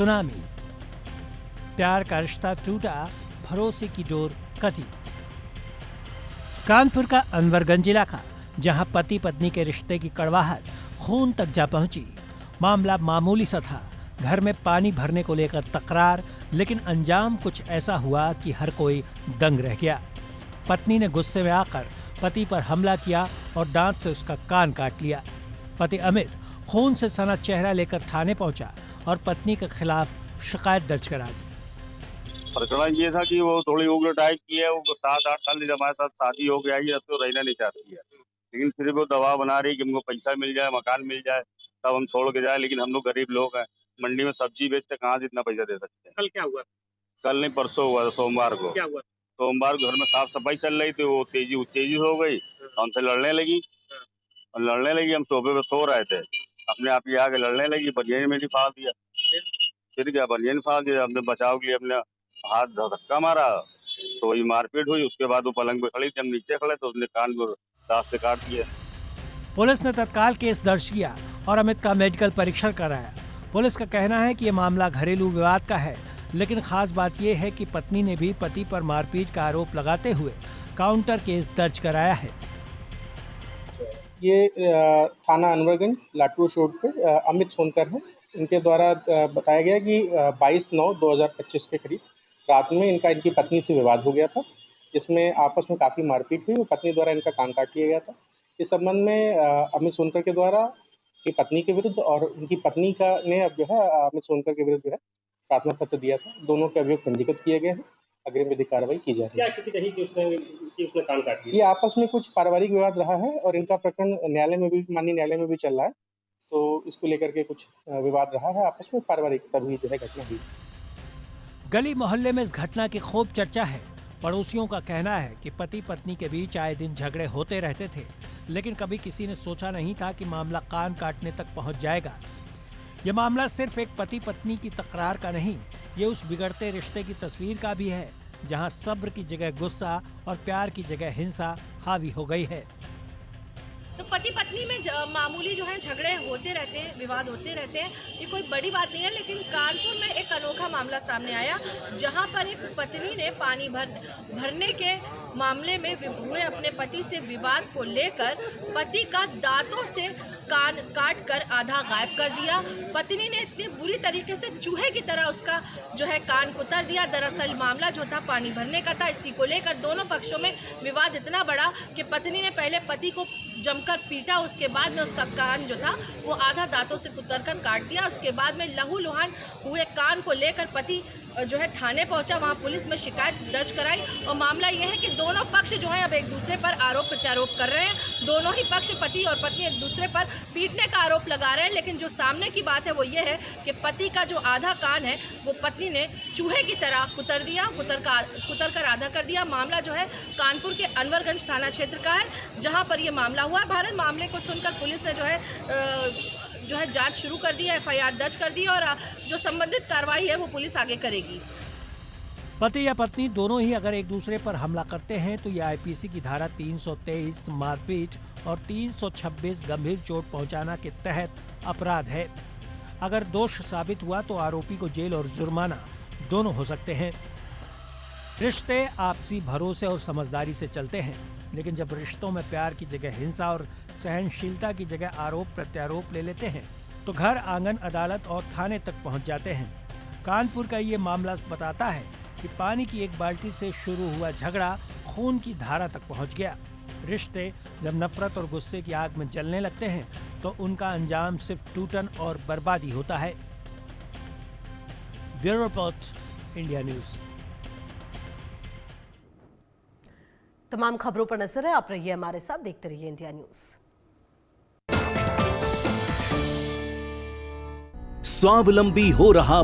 Tsunami, प्यार का रिश्ता टूटा, भरोसे की डोर कटी। कानपुर का अनवरगंज इलाका, जहां पति पत्नी के रिश्ते की कड़वाहट खून तक जा पहुंची। मामला मामूली सा था, घर में पानी भरने को लेकर तकरार, लेकिन अंजाम कुछ ऐसा हुआ कि हर कोई दंग रह गया। पत्नी ने गुस्से में आकर पति पर हमला किया और दांत से उसका कान काट लिया। पति अमित खून से सना चेहरा लेकर थाने पहुंचा और पत्नी के खिलाफ शिकायत दर्ज करा दी। प्रकरण ये था कि वो थोड़ी उग्र टाइप की है। वो 7-8 साल से हमारे साथ शादी हो गया है, अब तो रहना नहीं चाहती है, लेकिन फिर वो दबाव बना रही कि हमको पैसा मिल जाए, मकान मिल जाए, तब हम छोड़ के जाए। लेकिन हम लोग गरीब लोग हैं, मंडी में सब्जी बेचते कहाँ से इतना पैसा दे सकते हैं। कल क्या हुआ? कल नहीं, परसों हुआ था, सोमवार को। क्या हुआ? सोमवार को घर में साफ सफाई चल रही थी, वो तेजी हो गई, हमसे लड़ने लगी। और लड़ने लगी, हम सोफे पे सो रहे थे, अपने आप ही आके लड़ने लगी, बनियान में फाड़ दिया। फिर क्या, बनियान फाड़ दिया। हमने बचाव के लिए अपने हाथ धक्का मारा, तो वही मारपीट हुई। उसके बाद वो पलंग पे खड़ी थी, हम नीचे खड़े, तो उसने कान को दांत से काट दिया। पुलिस ने तत्काल केस दर्ज किया और अमित का मेडिकल परीक्षण कराया। पुलिस का कहना है कि ये मामला घरेलू विवाद का है, लेकिन खास बात यह है कि पत्नी ने भी पति पर मारपीट का आरोप लगाते हुए काउंटर केस दर्ज कराया है। ये थाना अनवरगंज लाटूर रोड पे अमित सोनकर है। इनके द्वारा बताया गया कि 22/9/2025 के करीब रात में इनकी पत्नी से विवाद हो गया था, जिसमें आपस में काफ़ी मारपीट हुई और पत्नी द्वारा इनका कान काट लिया गया था। इस संबंध में अमित सोनकर के द्वारा की पत्नी के विरुद्ध और उनकी पत्नी का ने अब जो है अमित सोनकर के विरुद्ध जो है प्रार्थना पत्र दिया था। दोनों के अभियोग पंजीकृत किए गए हैं, अग्रिम विधिक कार्रवाई की जा रही है। क्या स्थिति रही कि उसने कान काट लिया? ये आपस में कुछ पारिवारिक विवाद रहा है और इनका प्रकरण न्यायालय में भी, माननीय न्यायालय में भी चल रहा है, तो इसको लेकर के कुछ विवाद रहा है आपस में पारिवारिक, तभी जो है घटना हुई। गली मोहल्ले में इस घटना की खूब चर्चा है। पड़ोसियों का कहना है कि पति पत्नी के बीच आए दिन झगड़े होते रहते थे, लेकिन कभी किसी ने सोचा नहीं था कि मामला कान काटने तक पहुंच जाएगा। यह मामला सिर्फ एक पति पत्नी की तकरार का नहीं, ये उस बिगड़ते रिश्ते की तस्वीर का भी है, जहां सब्र की जगह गुस्सा और प्यार की जगह हिंसा हावी हो गई है। तो पति पत्नी में मामूली जो है झगड़े होते रहते हैं, विवाद होते रहते हैं, ये कोई बड़ी बात नहीं है। लेकिन कानपुर में एक अनोखा मामला सामने आया, जहां पर एक पत्नी ने पानी भरने के मामले में हुए अपने पति से विवाद को लेकर पति का दांतों से कान काट कर आधा गायब कर दिया। पत्नी ने इतनी बुरी तरीके से चूहे की तरह उसका जो है कान कुतर दिया। दरअसल मामला जो था पानी भरने का था। इसी को लेकर दोनों पक्षों में विवाद इतना बड़ा कि पत्नी ने पहले पति को जमकर पीटा, उसके बाद में उसका कान जो था वो आधा दांतों से कुतर कर काट दिया। उसके बाद में लहूलुहान हुए कान को लेकर पति जो है थाने पहुंचा, वहां पुलिस में शिकायत दर्ज कराई। और मामला यह है कि दोनों पक्ष जो है अब एक दूसरे पर आरोप प्रत्यारोप कर रहे हैं। दोनों ही पक्ष, पति और पत्नी, एक दूसरे पर पीटने का आरोप लगा रहे हैं। लेकिन जो सामने की बात है वो ये है कि पति का जो आधा कान है वो पत्नी ने चूहे की तरह कुतर दिया, कुतर कर आधा कर दिया। मामला जो है कानपुर के अनवरगंज थाना क्षेत्र का है, जहाँ पर यह मामला हुआ। भारत मामले को सुनकर पुलिस ने जो है जांच शुरू कर दी है, FIR दर्ज कर दी और जो संबंधित कार्रवाई है वो पुलिस आगे करेगी। पति या पत्नी दोनों ही अगर एक दूसरे पर हमला करते हैं तो यह IPC की धारा 323 मारपीट और 326 गंभीर चोट पहुंचाना के तहत अपराध है। अगर दोष साबित हुआ तो आरोपी को जेल और जुर्माना दोनों हो सकते हैं। रिश्ते आपसी भरोसे और समझदारी से चलते हैं, लेकिन जब रिश्तों में प्यार की जगह हिंसा और सहनशीलता की जगह आरोप प्रत्यारोप ले लेते हैं तो घर आंगन, अदालत और थाने तक पहुंच जाते हैं। कानपुर का ये मामला बताता है कि पानी की एक बाल्टी से शुरू हुआ झगड़ा खून की धारा तक पहुंच गया। रिश्ते जब नफरत और गुस्से की आग में जलने लगते हैं तो उनका अंजाम सिर्फ टूटन और बर्बादी होता है। Bureau report, India news. तमाम खबरों पर नजर है, आप रहिए हमारे साथ, देखते रहिए इंडिया न्यूज। स्वावलंबी हो रहा